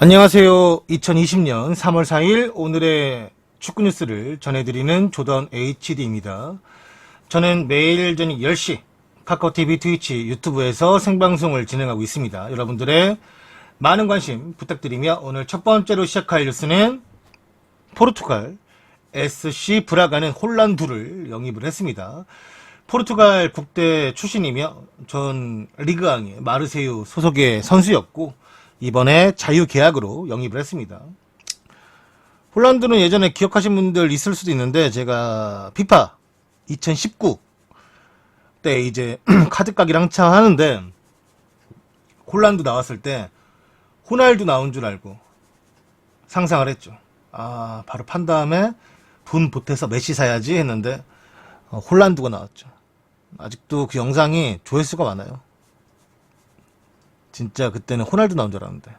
안녕하세요. 2020년 3월 4일 오늘의 축구 뉴스를 전해드리는 조던 HD입니다. 저는 매일 저녁 10시 카카오TV, 트위치, 유튜브에서 생방송을 진행하고 있습니다. 여러분들의 많은 관심 부탁드리며 오늘 첫 번째로 시작할 뉴스는 포르투갈 SC 브라가는 홀란드를 영입을 했습니다. 포르투갈 국대 출신이며 전 리그앙의 마르세유 소속의 선수였고 이번에 자유계약으로 영입을 했습니다. 홀란드는 예전에 기억하신 분들 있을 수도 있는데 제가 피파 2019 때 이제 카드 까기를 한창 하는데 홀란드 나왔을 때 호날두 나온 줄 알고 상상을 했죠. 아, 바로 판 다음에 돈 보태서 메시 사야지 했는데 홀란드가 나왔죠. 아직도 그 영상이 조회수가 많아요. 진짜 그때는 호날두 나온 줄 알았는데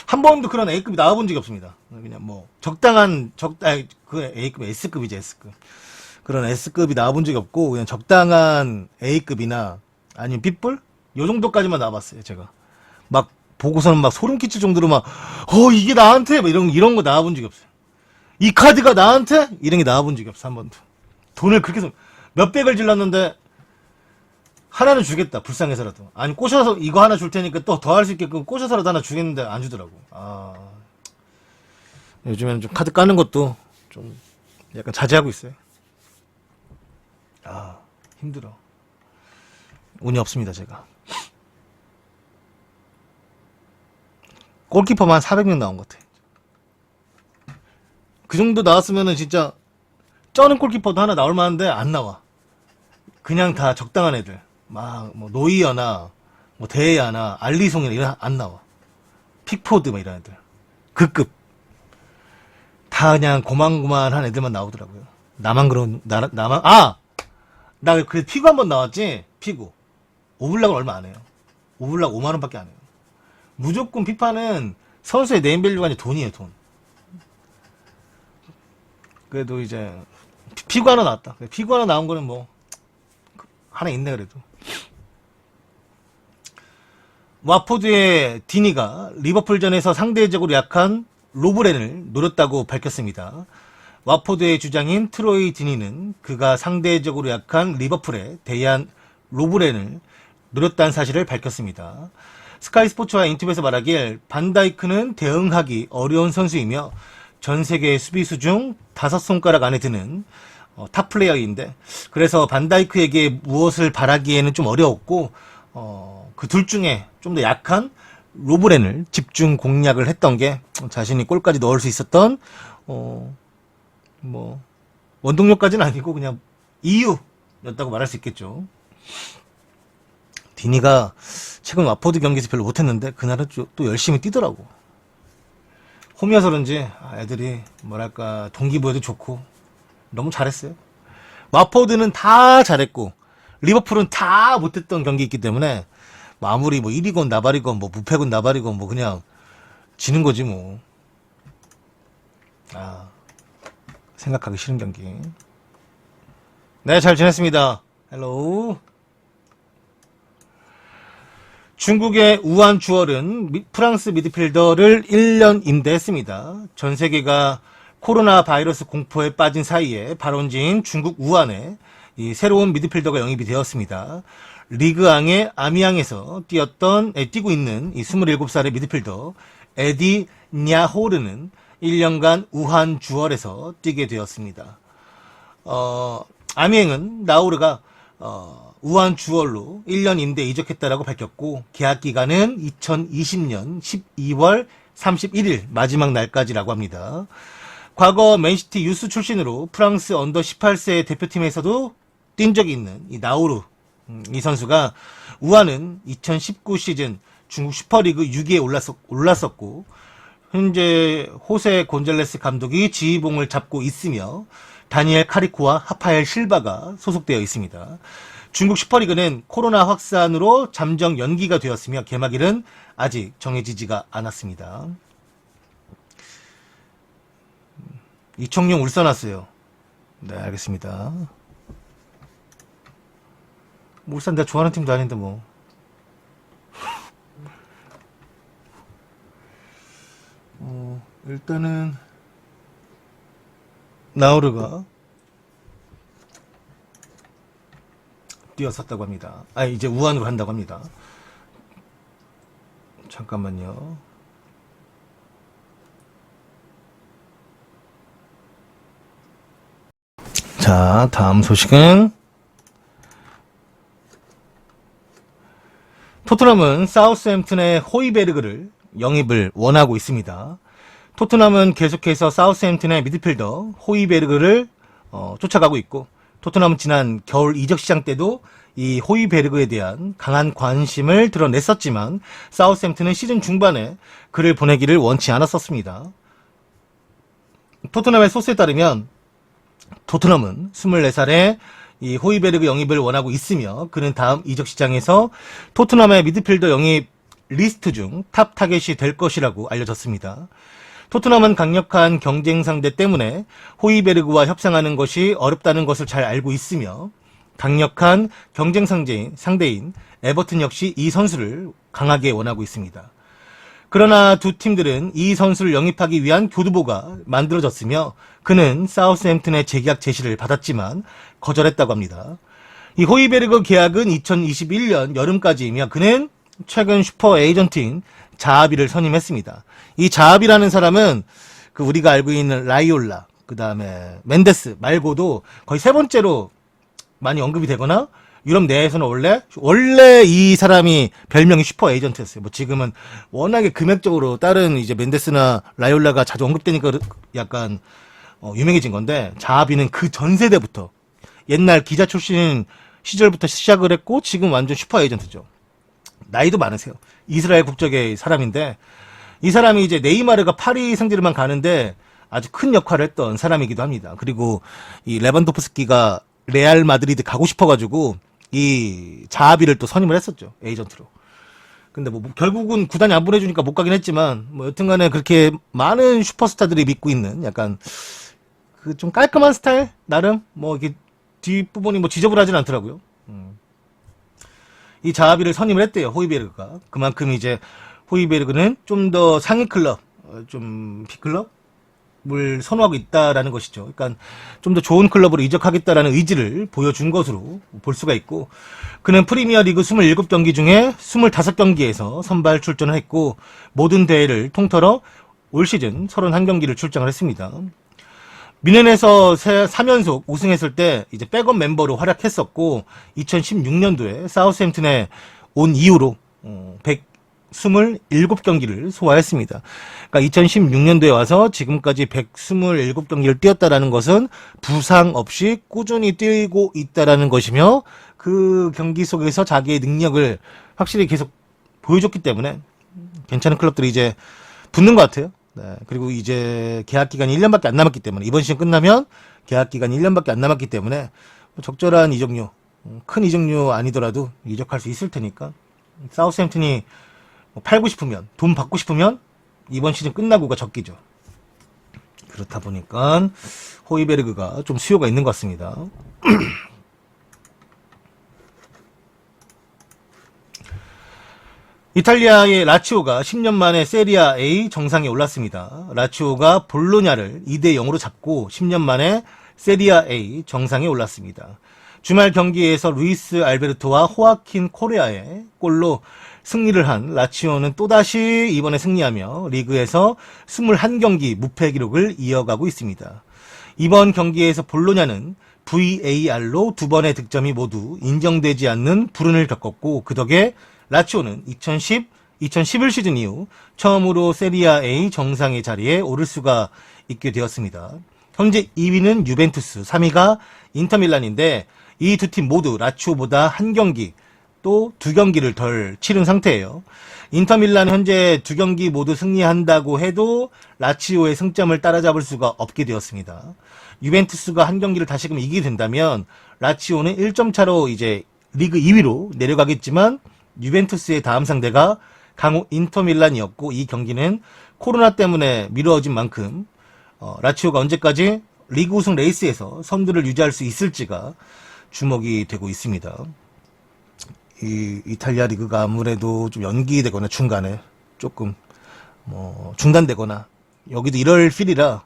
한 번도 그런 A급이 나와본 적이 없습니다. 그냥 뭐 적당한 그 A급 S급이지 S급 그런 S급이 나와본 적이 없고 그냥 적당한 A급이나 아니면 빗불 요 정도까지만 나와봤어요. 제가 막 보고서는 막 소름 끼칠 정도로 막 이게 나한테 뭐 이런 거 나와본 적이 없어요. 이 카드가 나한테 이런 게 나와본 적이 없어 한 번도. 돈을 그렇게 몇백을 질렀는데 하나는 주겠다. 불쌍해서라도. 아니 꼬셔서 이거 하나 줄 테니까 또 더 할 수 있게끔 꼬셔서라도 하나 주겠는데 안 주더라고. 아, 요즘에는 좀 카드 까는 것도 좀 약간 자제하고 있어요. 아, 힘들어. 운이 없습니다 제가. 골키퍼만 400명 나온 것 같아. 그 정도 나왔으면은 진짜 쩌는 골키퍼도 하나 나올 만한데 안 나와. 그냥 다 적당한 애들. 막 뭐 노이어나 뭐 데야나 알리송이나 이런 안 나와. 픽포드 뭐 이런 애들. 그 급. 다 그냥 고만고만한 애들만 나오더라고요. 나만 그런 나만 나 그 피구 한 번 나왔지. 피구. 오블락은 얼마 안 해요. 오블락 5만 원밖에 안 해요. 무조건 피파는 선수의 네임밸류가 아니라 돈이에요, 돈. 그래도 이제 피구 하나 나왔다. 피구 하나 나온 거는 뭐 하나 있네 그래도. 와포드의 디니가 리버풀전에서 상대적으로 약한 로브렌을 노렸다고 밝혔습니다. 와포드의 주장인 트로이 디니는 그가 상대적으로 약한 리버풀에 대한 로브렌을 노렸다는 사실을 밝혔습니다. 스카이 스포츠와 인터뷰에서 말하길 반다이크는 대응하기 어려운 선수이며 전 세계 수비수 중 5손가락 안에 드는 탑 플레이어인데 그래서 반다이크에게 무엇을 바라기에는 좀 어려웠고 그 둘 중에 좀 더 약한 로브렌을 집중 공략을 했던 게 자신이 골까지 넣을 수 있었던 뭐 원동력까지는 아니고 그냥 이유였다고 말할 수 있겠죠. 디니가 최근 와포드 경기에서 별로 못했는데 그날은 또 열심히 뛰더라고. 홈이어서 그런지 애들이 뭐랄까 동기부여도 좋고 너무 잘했어요. 와포드는 다 잘했고 리버풀은 다 못했던 경기 있기 때문에 아무리 뭐 1위건 나발이건 뭐 무패건 나발이건 뭐 그냥 지는 거지 뭐. 아, 생각하기 싫은 경기. 네, 잘 지냈습니다. 헬로우. 중국의 우한 주얼은 프랑스 미드필더를 1년 임대했습니다. 전 세계가 코로나 바이러스 공포에 빠진 사이에 발원지인 중국 우한에 이 새로운 미드필더가 영입이 되었습니다. 리그앙의 아미앙에서 뛰고 있는 이 27살의 미드필더 에디 냐호르는 1년간 우한 주얼에서 뛰게 되었습니다. 아미앙은 나우르가 우한 주얼로 1년 임대 이적했다라고 밝혔고 계약 기간은 2020년 12월 31일 마지막 날까지라고 합니다. 과거 맨시티 유스 출신으로 프랑스 언더 18세 대표팀에서도 뛴 적이 있는 이 나우르 이 선수가 우한은 2019 시즌 중국 슈퍼리그 6위에 올랐었고 현재 호세 곤잘레스 감독이 지휘봉을 잡고 있으며 다니엘 카리코와 하파엘 실바가 소속되어 있습니다. 중국 슈퍼리그는 코로나 확산으로 잠정 연기가 되었으며 개막일은 아직 정해지지가 않았습니다. 이청용 울산 왔어요. 네, 알겠습니다. 울산 내가 좋아하는 팀도 아닌데, 뭐. 일단은 나우르가 뛰어섰다고 합니다. 이제 우한으로 한다고 합니다. 잠깐만요. 자, 다음 소식은 토트넘은 사우스햄튼의 호이베르그를 영입을 원하고 있습니다. 토트넘은 계속해서 사우스햄튼의 미드필더 호이베르그를 쫓아가고 있고, 토트넘은 지난 겨울 이적 시장 때도 이 호이베르그에 대한 강한 관심을 드러냈었지만 사우스햄튼은 시즌 중반에 그를 보내기를 원치 않았었습니다. 토트넘의 소스에 따르면 토트넘은 24살에 이 호이베르그 영입을 원하고 있으며, 그는 다음 이적 시장에서 토트넘의 미드필더 영입 리스트 중 탑 타겟이 될 것이라고 알려졌습니다. 토트넘은 강력한 경쟁 상대 때문에 호이베르그와 협상하는 것이 어렵다는 것을 잘 알고 있으며, 강력한 경쟁 상대인 에버튼 역시 이 선수를 강하게 원하고 있습니다. 그러나 두 팀들은 이 선수를 영입하기 위한 교두보가 만들어졌으며, 그는 사우스햄튼의 재계약 제시를 받았지만 거절했다고 합니다. 이 호이베르그 계약은 2021년 여름까지이며, 그는 최근 슈퍼 에이전트인 자하비를 선임했습니다. 이 자하비라는 사람은 그 우리가 알고 있는 라이올라, 그 다음에 멘데스 말고도 거의 세 번째로 많이 언급이 되거나, 유럽 내에서는 원래 이 사람이 별명이 슈퍼 에이전트였어요. 뭐 지금은 워낙에 금액적으로 다른 이제 멘데스나 라이올라가 자주 언급되니까 약간 유명해진 건데, 자하비는 그 전 세대부터 옛날 기자 출신 시절부터 시작을 했고 지금 완전 슈퍼 에이전트죠. 나이도 많으세요. 이스라엘 국적의 사람인데, 이 사람이 이제 네이마르가 파리 생제르맹 가는데 아주 큰 역할을 했던 사람이기도 합니다. 그리고 이 레반도프스키가 레알 마드리드 가고 싶어가지고 이 자하비를 또 선임을 했었죠. 에이전트로. 근데 뭐 결국은 구단이 안 보내주니까 못 가긴 했지만, 뭐 여튼간에 그렇게 많은 슈퍼스타들이 믿고 있는 약간 그 좀 깔끔한 스타일? 나름? 뭐 이게 뒷부분이 뭐 지저분하진 않더라고요. 이 자하비를 선임을 했대요. 호이베르그가. 그만큼 이제 호이베르그는 좀 더 상위 클럽, 좀 B클럽을 선호하고 있다라는 것이죠. 그러니까 좀 더 좋은 클럽으로 이적하겠다라는 의지를 보여준 것으로 볼 수가 있고, 그는 프리미어 리그 27경기 중에 25경기에서 선발 출전을 했고, 모든 대회를 통틀어 올 시즌 31경기를 출장을 했습니다. 미넨에서 3연속 우승했을 때 이제 백업 멤버로 활약했었고, 2016년도에 사우스햄튼에 온 이후로 127경기를 소화했습니다. 그러니까 2016년도에 와서 지금까지 127경기를 뛰었다라는 것은 부상 없이 꾸준히 뛰고 있다라는 것이며, 그 경기 속에서 자기의 능력을 확실히 계속 보여줬기 때문에 괜찮은 클럽들이 이제 붙는 것 같아요. 네, 그리고 이제 계약 기간이 1년밖에 안 남았기 때문에, 이번 시즌 끝나면 계약 기간이 1년밖에 안 남았기 때문에 적절한 이적료, 큰 이적료 아니더라도 이적할 수 있을 테니까, 사우스햄튼이 팔고 싶으면, 돈 받고 싶으면 이번 시즌 끝나고가 적기죠. 그렇다 보니까 호이베르그가 좀 수요가 있는 것 같습니다. 이탈리아의 라치오가 10년 만에 세리아 A 정상에 올랐습니다. 라치오가 볼로냐를 2대0으로 잡고 10년 만에 세리아 A 정상에 올랐습니다. 주말 경기에서 루이스 알베르토와 호아킨 코레아의 골로 승리를 한 라치오는 또다시 이번에 승리하며 리그에서 21경기 무패 기록을 이어가고 있습니다. 이번 경기에서 볼로냐는 VAR로 두 번의 득점이 모두 인정되지 않는 불운을 겪었고, 그 덕에 라치오는 2011 시즌 이후 처음으로 세리아 A 정상의 자리에 오를 수가 있게 되었습니다. 현재 2위는 유벤투스, 3위가 인터밀란인데, 이 두 팀 모두 라치오보다 한 경기, 또 두 경기를 덜 치른 상태예요. 인터밀란 현재 두 경기 모두 승리한다고 해도 라치오의 승점을 따라잡을 수가 없게 되었습니다. 유벤투스가 한 경기를 다시금 이기게 된다면 라치오는 1점 차로 이제 리그 2위로 내려가겠지만, 유벤투스의 다음 상대가 강호 인터밀란이었고, 이 경기는 코로나 때문에 미뤄진 만큼 라치오가 언제까지 리그 우승 레이스에서 선두를 유지할 수 있을지가 주목이 되고 있습니다. 이 이탈리아 리그가 아무래도 좀 연기되거나 중간에 조금 뭐 중단되거나 여기도 이럴 필이라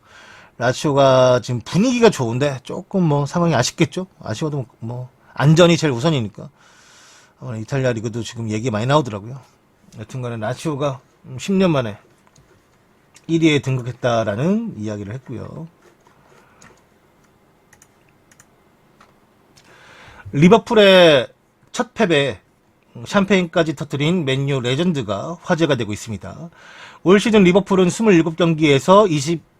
라치오가 지금 분위기가 좋은데 조금 뭐 상황이 아쉽겠죠. 아쉬워도 뭐 안전이 제일 우선이니까. 이탈리아 리그도 지금 얘기 많이 나오더라고요. 여튼간에 라치오가 10년 만에 1위에 등극했다라는 이야기를 했고요. 리버풀의 첫 패배, 샴페인까지 터뜨린 맨유 레전드가 화제가 되고 있습니다. 올 시즌 리버풀은 27경기에서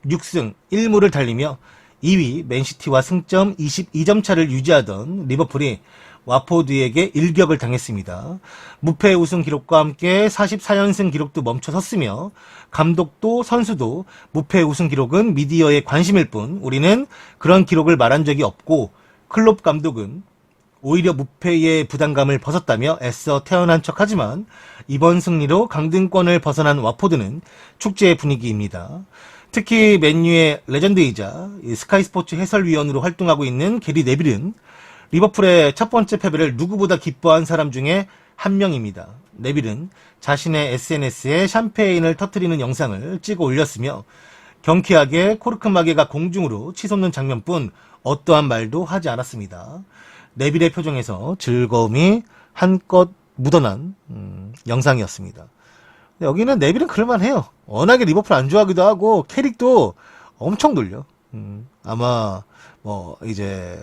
26승 1무를 달리며 2위 맨시티와 승점 22점 차를 유지하던 리버풀이 와포드에게 일격을 당했습니다. 무패 우승 기록과 함께 44연승 기록도 멈춰섰으며 감독도 선수도 무패 우승 기록은 미디어의 관심일 뿐 우리는 그런 기록을 말한 적이 없고 클롭 감독은 오히려 무패의 부담감을 벗었다며 애써 태어난 척하지만 이번 승리로 강등권을 벗어난 와포드는 축제의 분위기입니다. 특히 맨유의 레전드이자 스카이 스포츠 해설위원으로 활동하고 있는 게리 네빌은 리버풀의 첫 번째 패배를 누구보다 기뻐한 사람 중에 한 명입니다. 네빌은 자신의 SNS에 샴페인을 터뜨리는 영상을 찍어 올렸으며 경쾌하게 코르크마개가 공중으로 치솟는 장면뿐 어떠한 말도 하지 않았습니다. 네빌의 표정에서 즐거움이 한껏 묻어난 영상이었습니다. 여기는 네빌은 그럴만해요. 워낙에 리버풀 안 좋아하기도 하고 캐릭도 엄청 놀려. 아마 뭐 이제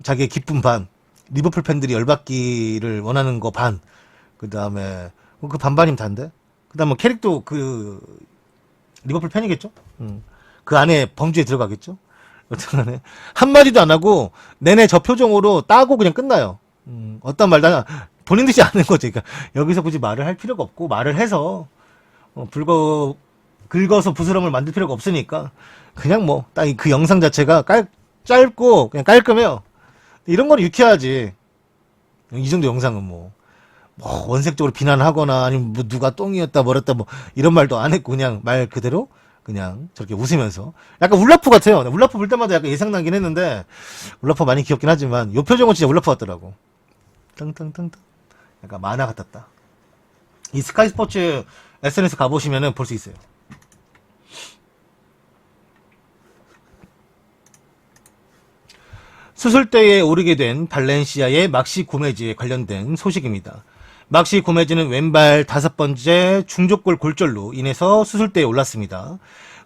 자기의 기쁨 반, 리버풀 팬들이 열받기를 원하는 거 반, 그 다음에 그 반반이면 다인데, 그 다음 뭐 캐릭도 그 리버풀 팬이겠죠. 그 안에 범주에 들어가겠죠. 여튼간에 한마디도 안 하고 내내 저 표정으로 따고 그냥 끝나요. 어떤 말도 안 본인 듯이 아는 거죠. 그러니까 여기서 굳이 말을 할 필요가 없고 말을 해서 긁어서 부스럼을 만들 필요가 없으니까 그냥 뭐 딱 그 영상 자체가 짧고 그냥 깔끔해요. 이런 거는 유쾌하지. 이 정도 영상은 뭐 원색적으로 비난하거나 아니면 뭐 누가 똥이었다 뭐랬다 뭐 이런 말도 안 했고 그냥 말 그대로 그냥 저렇게 웃으면서 약간 울라프 같아요. 울라프 볼 때마다 약간 예상나긴 했는데 울라프 많이 귀엽긴 하지만 요 표정은 진짜 울라프 같더라고. 땅땅땅땅 약간 만화 같았다. 이 스카이 스포츠 SNS 가보시면은 볼 수 있어요. 수술대에 오르게 된 발렌시아의 막시 고메즈에 관련된 소식입니다. 막시 고메즈는 왼발 5번째 중족골 골절로 인해서 수술대에 올랐습니다.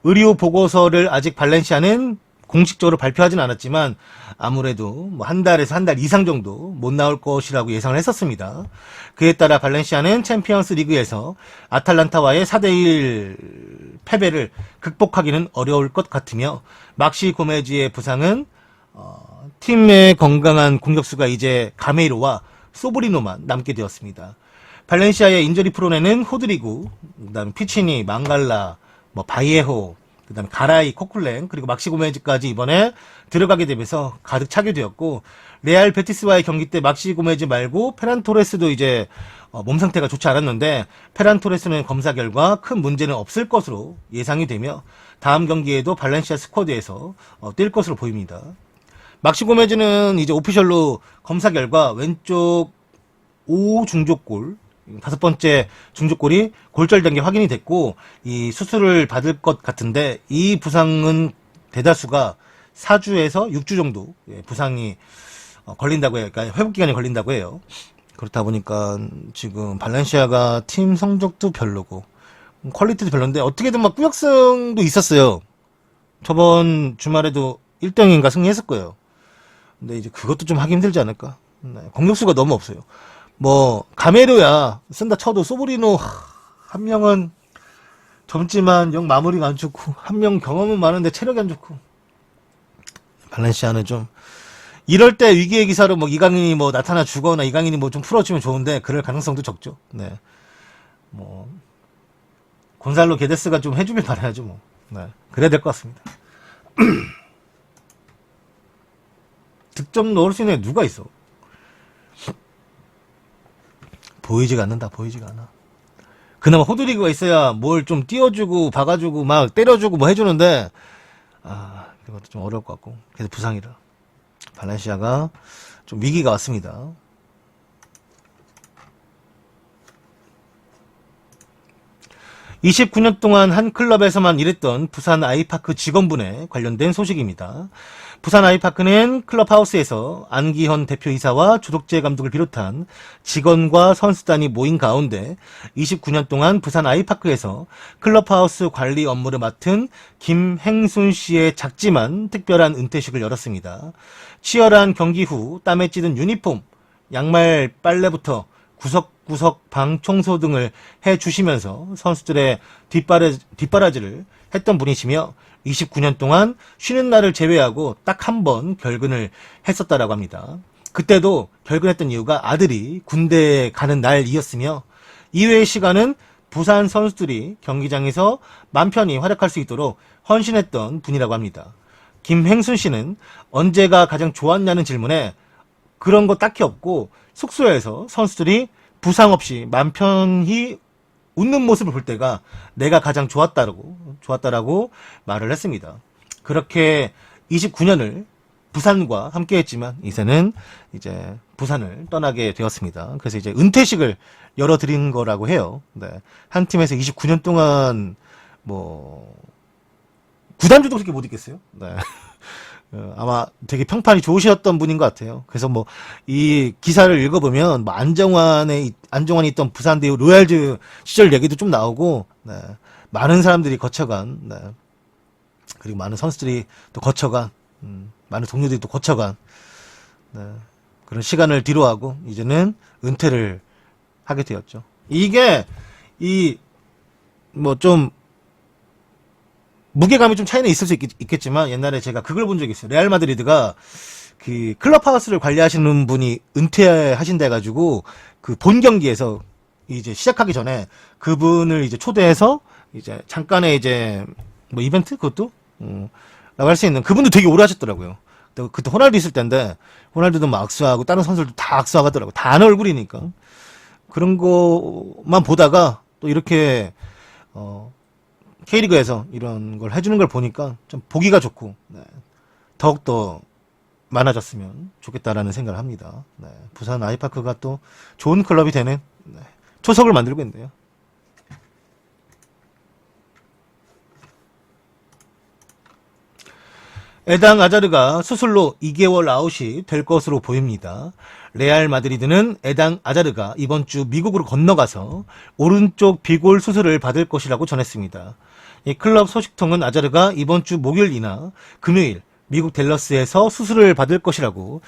의료 보고서를 아직 발렌시아는 공식적으로 발표하진 않았지만 아무래도 뭐 한 달에서 한 달 이상 정도 못 나올 것이라고 예상을 했었습니다. 그에 따라 발렌시아는 챔피언스 리그에서 아탈란타와의 4대1 패배를 극복하기는 어려울 것 같으며 막시 고메즈의 부상은 팀의 건강한 공격수가 이제 가메이로와 소브리노만 남게 되었습니다. 발렌시아의 인저리 프론에는 호드리구, 그다음 피치니, 망갈라, 뭐 바이에호, 그다음에 가라이, 코쿨랭 그리고 막시 고메즈까지 이번에 들어가게 되면서 가득 차게 되었고 레알 베티스와의 경기 때 막시 고메즈 말고 페란 토레스도 이제 몸 상태가 좋지 않았는데 페란 토레스는 검사 결과 큰 문제는 없을 것으로 예상이 되며 다음 경기에도 발렌시아 스쿼드에서 뛸 것으로 보입니다. 막시 고메즈는 이제 오피셜로 검사 결과 왼쪽 5중족골 5번째 중족골이 골절된 게 확인이 됐고 이 수술을 받을 것 같은데 이 부상은 대다수가 4주에서 6주 정도 부상이 걸린다고 해요. 그러니까 회복 기간이 걸린다고 해요. 그렇다 보니까 지금 발렌시아가 팀 성적도 별로고 퀄리티도 별론데 어떻게든 막 꾸역승도 있었어요. 저번 주말에도 1등인가 승리했을 거예요. 근데 이제 그것도 좀 하기 힘들지 않을까. 공격수가 너무 없어요. 뭐 가메로야 쓴다 쳐도 소브리노 한 명은 젊지만 영 마무리가 안 좋고 한 명 경험은 많은데 체력이 안 좋고 발렌시아는 좀 이럴 때 위기의 기사로 뭐 이강인이 뭐 나타나 주거나 이강인이 뭐 좀 풀어주면 좋은데 그럴 가능성도 적죠. 네. 뭐 곤살로 게데스가 좀 해주길 바라야죠 뭐. 네. 그래야 될 것 같습니다. 득점 넣을 수 있는 애 누가 있어? 보이지가 않는다. 보이지가 않아. 그나마 호드리그가 있어야 뭘 좀 띄워주고 박아주고 막 때려주고 뭐 해주는데 이것도 좀 어려울 것 같고 그래서 부상이라 발렌시아가 좀 위기가 왔습니다. 29년 동안 한 클럽에서만 일했던 부산 아이파크 직원분에 관련된 소식입니다. 부산 아이파크는 클럽하우스에서 안기현 대표이사와 조덕재 감독을 비롯한 직원과 선수단이 모인 가운데 29년 동안 부산 아이파크에서 클럽하우스 관리 업무를 맡은 김행순 씨의 작지만 특별한 은퇴식을 열었습니다. 치열한 경기 후 땀에 찌든 유니폼, 양말 빨래부터 구석구석 방 청소 등을 해주시면서 선수들의 뒷바라지를 했던 분이시며 29년 동안 쉬는 날을 제외하고 딱 한 번 결근을 했었다라고 합니다. 그때도 결근했던 이유가 아들이 군대에 가는 날이었으며 이외의 시간은 부산 선수들이 경기장에서 맘 편히 활약할 수 있도록 헌신했던 분이라고 합니다. 김행순 씨는 언제가 가장 좋았냐는 질문에 그런 거 딱히 없고 숙소에서 선수들이 부상 없이 맘 편히 웃는 모습을 볼 때가 내가 가장 좋았다라고 말을 했습니다. 그렇게 29년을 부산과 함께 했지만 이제는 이제 부산을 떠나게 되었습니다. 그래서 이제 은퇴식을 열어드린 거라고 해요. 네. 한 팀에서 29년 동안 뭐 구단주도 그렇게 못 있겠어요. 네. 아마 되게 평판이 좋으셨던 분인 것 같아요. 그래서 뭐 이 기사를 읽어보면 뭐 안정환이 있던 부산대유 로얄즈 시절 얘기도 좀 나오고, 네. 많은 사람들이 거쳐간, 네. 그리고 많은 선수들이 또 거쳐간, 많은 동료들이 또 거쳐간, 네. 그런 시간을 뒤로하고 이제는 은퇴를 하게 되었죠. 이게 뭐 좀 무게감이 좀 차이는 있을 수 있겠지만 옛날에 제가 그걸 본 적이 있어요. 레알 마드리드가 그 클럽하우스를 관리하시는 분이 은퇴하신다 해가지고 그 본 경기에서 이제 시작하기 전에 그분을 이제 초대해서 이제 잠깐의 이제 뭐 이벤트 그것도 라고 할 수 있는 그분도 되게 오래 하셨더라고요. 그때 호날두 있을 때인데 호날두도 막 악수하고 다른 선수들도 다 악수하더라고. 다 아는 얼굴이니까 그런 거만 보다가 또 이렇게 K리그에서 이런 걸 해주는 걸 보니까 좀 보기가 좋고, 네. 더욱더 많아졌으면 좋겠다라는 생각을 합니다. 네. 부산 아이파크가 또 좋은 클럽이 되는, 네. 초석을 만들고 있는데요. 에당 아자르가 수술로 2개월 아웃이 될 것으로 보입니다. 레알 마드리드는 에당 아자르가 이번 주 미국으로 건너가서 오른쪽 비골 수술을 받을 것이라고 전했습니다. 이 클럽 소식통은 아자르가 이번 주 목요일이나 금요일 미국 댈러스에서 수술을 받을 것이라고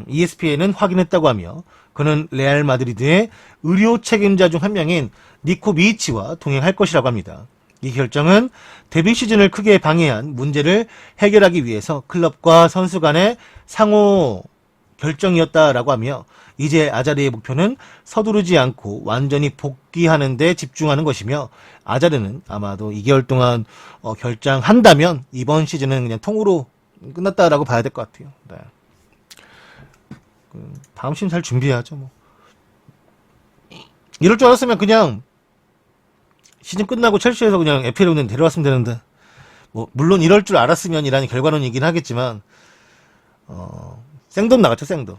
ESPN은 확인했다고 하며 그는 레알 마드리드의 의료 책임자 중 한 명인 니코 미이치와 동행할 것이라고 합니다. 이 결정은 데뷔 시즌을 크게 방해한 문제를 해결하기 위해서 클럽과 선수 간의 상호 결정이었다라고 하며 이제 아자르의 목표는 서두르지 않고 완전히 복귀하는 데 집중하는 것이며 아자르는 아마도 2개월 동안 결정한다면 이번 시즌은 그냥 통으로 끝났다라고 봐야 될 것 같아요. 네. 다음 시즌 잘 준비해야죠. 뭐. 이럴 줄 알았으면 그냥 시즌 끝나고 첼시에서 그냥 에피를 그냥 데려왔으면 되는데 뭐 물론 이럴 줄 알았으면이라는 결과론이긴 하겠지만 생돈 나갔죠. 생돈.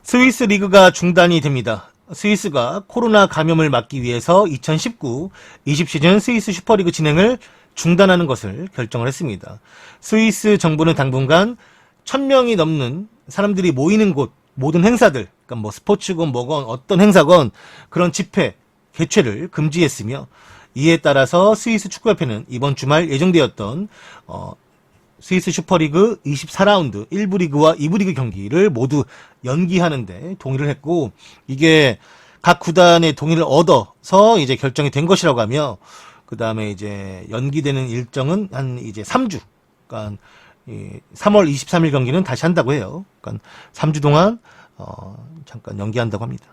스위스 리그가 중단이 됩니다. 스위스가 코로나 감염을 막기 위해서 2019-20 시즌 스위스 슈퍼리그 진행을 중단하는 것을 결정을 했습니다. 스위스 정부는 당분간 1000명이 넘는 사람들이 모이는 곳, 모든 행사들, 그러니까 뭐 스포츠건 뭐건 어떤 행사건 그런 집회, 개최를 금지했으며 이에 따라서 스위스 축구협회는 이번 주말 예정되었던 스위스 슈퍼리그 24라운드 1부 리그와 2부 리그 경기를 모두 연기하는데 동의를 했고 이게 각 구단의 동의를 얻어서 이제 결정이 된 것이라고 하며 그 다음에 이제 연기되는 일정은 한 이제 3주, 그러니까 3월 23일 경기는 다시 한다고 해요. 그러니까 3주 동안 잠깐 연기한다고 합니다.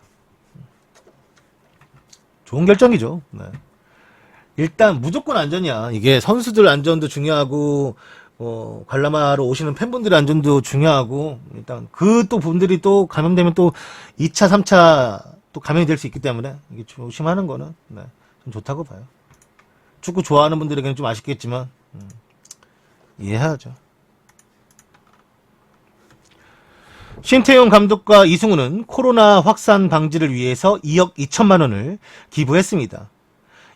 좋은 결정이죠. 네. 일단 무조건 안전이야. 이게 선수들 안전도 중요하고 관람하러 오시는 팬분들의 안전도 중요하고 일단 그 또 분들이 또 감염되면 또 2차, 3차 또 감염이 될 수 있기 때문에 이게 조심하는 거는 네, 좀 좋다고 봐요. 축구 좋아하는 분들에게는 좀 아쉽겠지만 이해해야죠. 신태용 감독과 이승우는 코로나 확산 방지를 위해서 2억 2천만 원을 기부했습니다.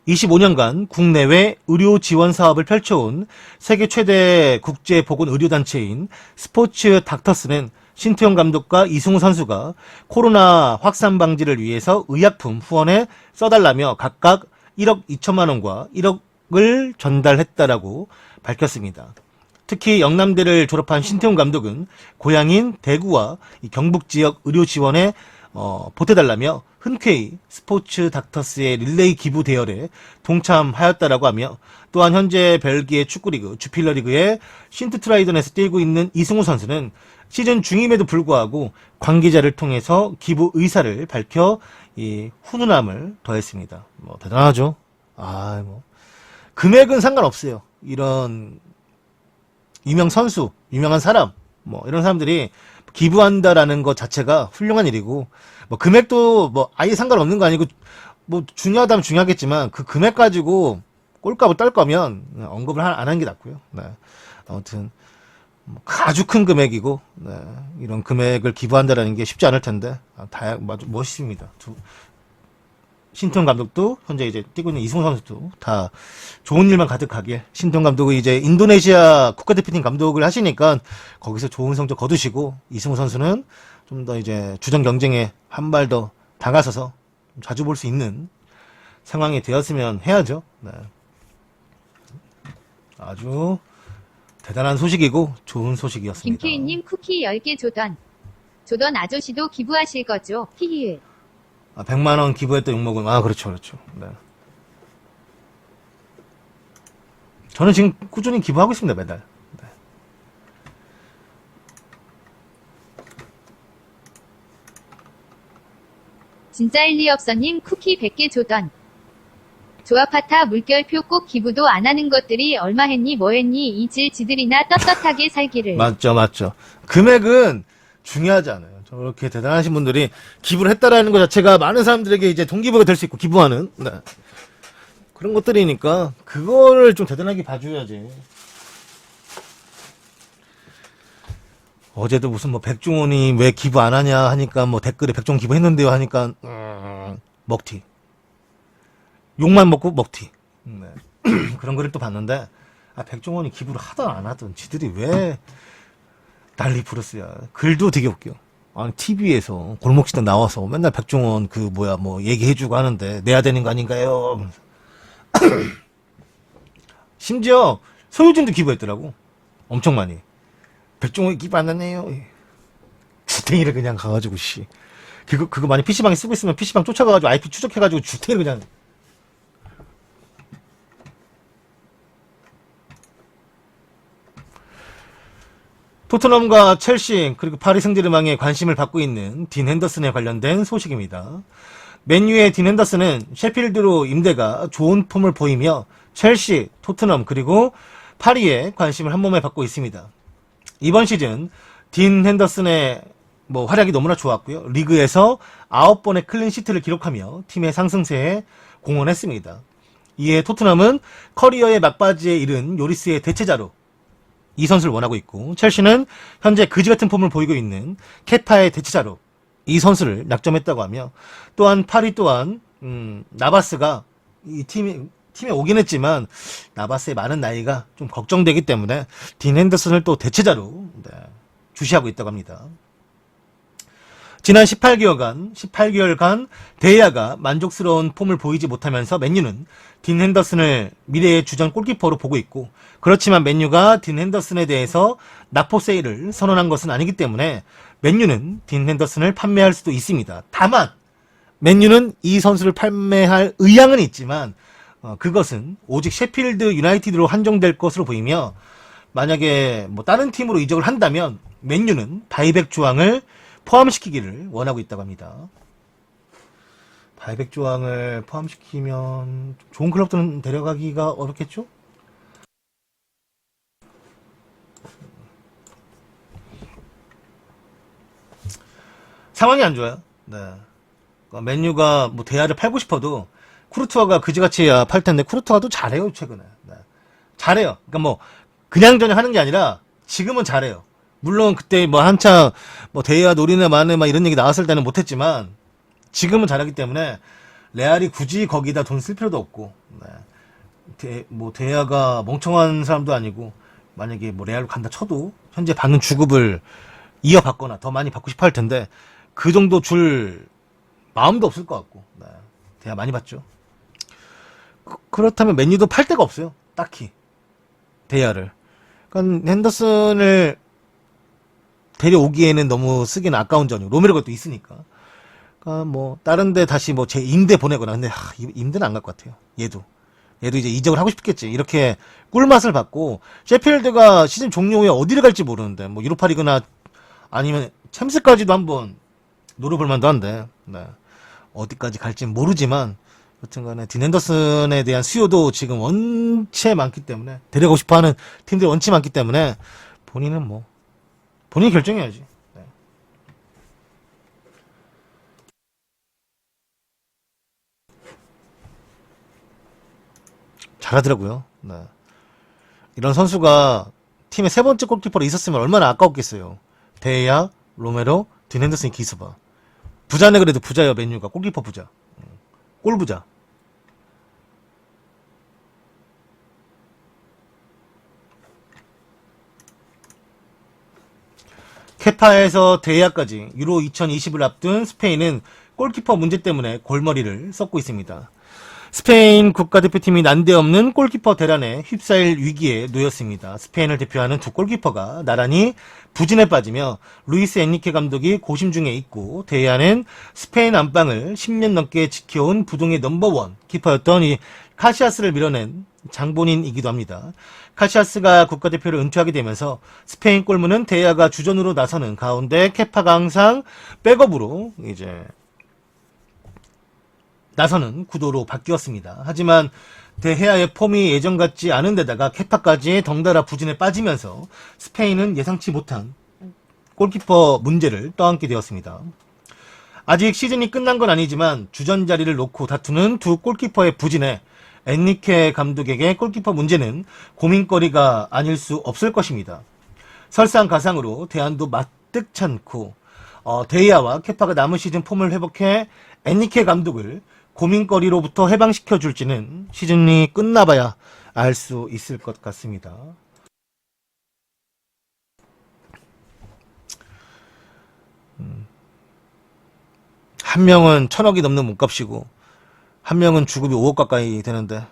25년간 국내외 의료 지원 사업을 펼쳐온 세계 최대 국제 보건 의료단체인 스포츠 닥터스는 신태용 감독과 이승우 선수가 코로나 확산 방지를 위해서 의약품 후원에 써달라며 각각 1억 2천만 원과 1억을 전달했다라고 밝혔습니다. 특히 영남대를 졸업한 신태용 감독은 고향인 대구와 경북 지역 의료 지원에 보태달라며 흔쾌히 스포츠 닥터스의 릴레이 기부 대열에 동참하였다라고 하며 또한 현재 벨기에 축구리그 주필러 리그의 신트트라이던에서 뛰고 있는 이승우 선수는 시즌 중임에도 불구하고 관계자를 통해서 기부 의사를 밝혀 이 훈훈함을 더했습니다. 뭐 대단하죠. 금액은 상관없어요. 이런 유명 선수, 유명한 사람, 뭐 이런 사람들이 기부한다라는 것 자체가 훌륭한 일이고, 뭐 금액도 뭐 아예 상관없는 거 아니고, 뭐 중요하다면 중요하겠지만 그 금액 가지고 꼴값을 떨 거면 언급을 안 하는 게 낫고요. 네. 아무튼 뭐 아주 큰 금액이고, 네. 이런 금액을 기부한다라는 게 쉽지 않을 텐데 멋있습니다. 신태용 감독도 현재 이제 뛰고 있는 이승우 선수도 다 좋은 일만 가득하게, 신태용 감독은 이제 인도네시아 국가대표팀 감독을 하시니까 거기서 좋은 성적 거두시고, 이승우 선수는 좀 더 이제 주전 경쟁에 한 발 더 다가서서 자주 볼 수 있는 상황이 되었으면 해야죠. 네. 아주 대단한 소식이고 좋은 소식이었습니다. 김케이님 쿠키 10개 조던 아저씨도 기부하실 거죠? 히히히. 100만원 기부했던 욕먹은, 그렇죠. 네. 저는 지금 꾸준히 기부하고 있습니다, 매달. 네. 진짜 일리 없어님 쿠키 100개 조던. 조합하타 물결표 꼭 기부도 안 하는 것들이 얼마 했니 뭐 했니 이질 지들이나 떳떳하게 살기를. 맞죠. 금액은 중요하지 않아요. 저렇게 대단하신 분들이 기부를 했다라는 것 자체가 많은 사람들에게 이제 동기부여가 될 수 있고, 기부하는, 네. 그런 것들이니까 그거를 좀 대단하게 봐줘야지. 어제도 무슨 뭐 백종원이 왜 기부 안 하냐 하니까 뭐 댓글에 백종원 기부했는데요 하니까 먹튀, 욕만 먹고 먹튀. 네. 그런 거를 또 봤는데, 백종원이 기부를 하든 안 하든 지들이 왜 난리 부르스야. 글도 되게 웃겨. 아니, TV에서 골목식당 나와서 맨날 백종원 뭐 얘기해주고 하는데 내야 되는 거 아닌가요? 심지어 소유진도 기부했더라고. 엄청 많이. 백종원이 기부 안 하네요. 주탱이를 그냥 가가지고, 그거 많이 PC방에 쓰고 있으면 PC방 쫓아가가지고 IP 추적해가지고 주탱이를 그냥. 토트넘과 첼시 그리고 파리 생제르맹의 관심을 받고 있는 딘 핸더슨에 관련된 소식입니다. 맨유의 딘 핸더슨은 셰필드로 임대가 좋은 폼을 보이며 첼시, 토트넘 그리고 파리의 관심을 한몸에 받고 있습니다. 이번 시즌 딘 핸더슨의 활약이 너무나 좋았고요. 리그에서 9번의 클린시트를 기록하며 팀의 상승세에 공헌했습니다. 이에 토트넘은 커리어의 막바지에 이른 요리스의 대체자로 이 선수를 원하고 있고, 첼시는 현재 그지같은 폼을 보이고 있는 케파의 대체자로 이 선수를 약점했다고 하며, 또한 파리 또한 나바스가 이 팀에 오긴 했지만 나바스의 많은 나이가 좀 걱정되기 때문에 딘 핸더슨을 또 대체자로 주시하고 있다고 합니다. 지난 18개월간 데이아가 만족스러운 폼을 보이지 못하면서 맨유는 딘 핸더슨을 미래의 주전 골키퍼로 보고 있고, 그렇지만 맨유가 딘 핸더슨에 대해서 낙폭 세일을 선언한 것은 아니기 때문에 맨유는 딘 핸더슨을 판매할 수도 있습니다. 다만 맨유는 이 선수를 판매할 의향은 있지만 그것은 오직 셰필드 유나이티드로 한정될 것으로 보이며, 만약에 다른 팀으로 이적을 한다면 맨유는 바이백 조항을 포함시키기를 원하고 있다고 합니다. 바이백 조항을 포함시키면 좋은 클럽들은 데려가기가 어렵겠죠? 상황이 안 좋아요. 네. 맨유가 대야를 팔고 싶어도 쿠르투아가 그지같이 팔 텐데, 쿠르투아도 잘해요, 최근에. 네. 잘해요. 그러니까 그냥저냥 하는 게 아니라 지금은 잘해요. 물론 그때 뭐 한창 뭐 대야 노리네 마네 막 이런 얘기 나왔을 때는 못했지만 지금은 잘하기 때문에 레알이 굳이 거기다 돈 쓸 필요도 없고, 뭐 대야가 멍청한 사람도 아니고 만약에 뭐 레알로 간다 쳐도 현재 받는 주급을 이어받거나 더 많이 받고 싶어 할 텐데 그 정도 줄 마음도 없을 것 같고, 대야 많이 받죠. 그렇다면 맨유도 팔 데가 없어요. 딱히 대야를. 그러니까 핸더슨을 데려오기에는 너무 쓰기는 아까운 전이고 로메로가 또 있으니까. 그러니까 뭐 다른 데 다시 뭐 제 임대 보내거나. 근데 임대는 안 갈 것 같아요. 얘도 이제 이적을 하고 싶겠지. 이렇게 꿀맛을 받고 셰필드가 시즌 종료 후에 어디를 갈지 모르는데 뭐 유로파리그나 아니면 챔스까지도 한번 노려볼 만도 한데, 어디까지 갈지는 모르지만 여튼간에 딘 핸더슨에 대한 수요도 지금 원체 많기 때문에 데려가고 싶어하는 팀들이 원체 많기 때문에 본인은 뭐 본인이 결정해야지. 잘하더라고요. 이런 선수가 팀의 세 번째 골키퍼로 있었으면 얼마나 아까웠겠어요. 데야, 로메로, 딘 핸더슨, 기스바. 부자네. 그래도 부자예요. 맨유가 골키퍼 부자, 골 부자. 케파에서 데야까지 유로 2020을 앞둔 스페인은 골키퍼 문제 때문에 골머리를 썩고 있습니다. 스페인 국가대표팀이 난데없는 골키퍼 대란에 휩싸일 위기에 놓였습니다. 스페인을 대표하는 두 골키퍼가 나란히 부진에 빠지며 루이스 엔리케 감독이 고심 중에 있고, 데야는 스페인 안방을 10년 넘게 지켜온 부동의 넘버원 키퍼였던 이 카시아스를 밀어낸 장본인이기도 합니다. 카시아스가 국가대표를 은퇴하게 되면서 스페인 골문은 데야가 주전으로 나서는 가운데 케파가 항상 백업으로 이제 나서는 구도로 바뀌었습니다. 하지만 데헤아의 폼이 예전 같지 않은 데다가 케파까지 덩달아 부진에 빠지면서 스페인은 예상치 못한 골키퍼 문제를 떠안게 되었습니다. 아직 시즌이 끝난 건 아니지만 주전 자리를 놓고 다투는 두 골키퍼의 부진에 엔리케 감독에게 골키퍼 문제는 고민거리가 아닐 수 없을 것입니다. 설상가상으로 대안도 마뜩찮고 데이아와 케파가 남은 시즌 폼을 회복해 엔리케 감독을 고민거리로부터 해방시켜줄지는 시즌이 끝나봐야 알 수 있을 것 같습니다. 한 명은 1,000억이 넘는 몸값이고 한 명은 주급이 5억 가까이 되는데,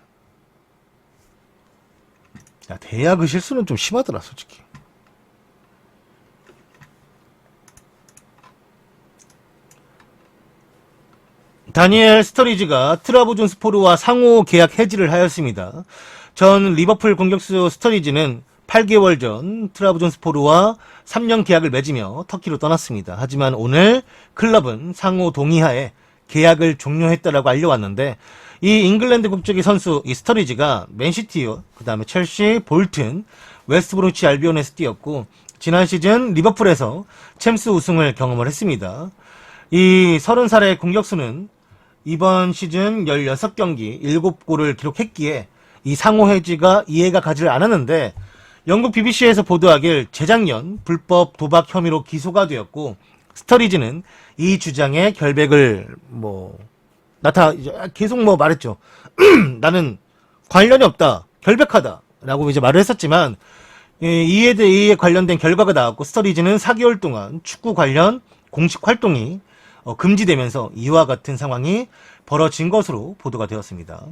야, 대야 그 실수는 좀 심하더라 솔직히. 다니엘 스터리지가 트라부존스포르와 상호 계약 해지를 하였습니다. 전 리버풀 공격수 스터리지는 8개월 전 트라부존스포르와 3년 계약을 맺으며 터키로 떠났습니다. 하지만 오늘 클럽은 상호 동의하에 계약을 종료했다라고 알려왔는데, 이 잉글랜드 국적의 선수 이 스터리지가 맨시티요, 그 다음에 첼시, 볼튼, 웨스트브루치 알비온에서 뛰었고 지난 시즌 리버풀에서 챔스 우승을 경험을 했습니다. 이 30살의 공격수는 이번 시즌 16경기 7골을 기록했기에 이 상호 해지가 이해가 가지를 않았는데, 영국 BBC에서 보도하길 재작년 불법 도박 혐의로 기소가 되었고, 스터리지는 이 주장에 결백을 계속 말했죠. 나는 관련이 없다, 결백하다 라고 이제 말을 했었지만, 이에 관련된 결과가 나왔고, 스터리지는 4개월 동안 축구 관련 공식 활동이 금지되면서 이와 같은 상황이 벌어진 것으로 보도가 되었습니다.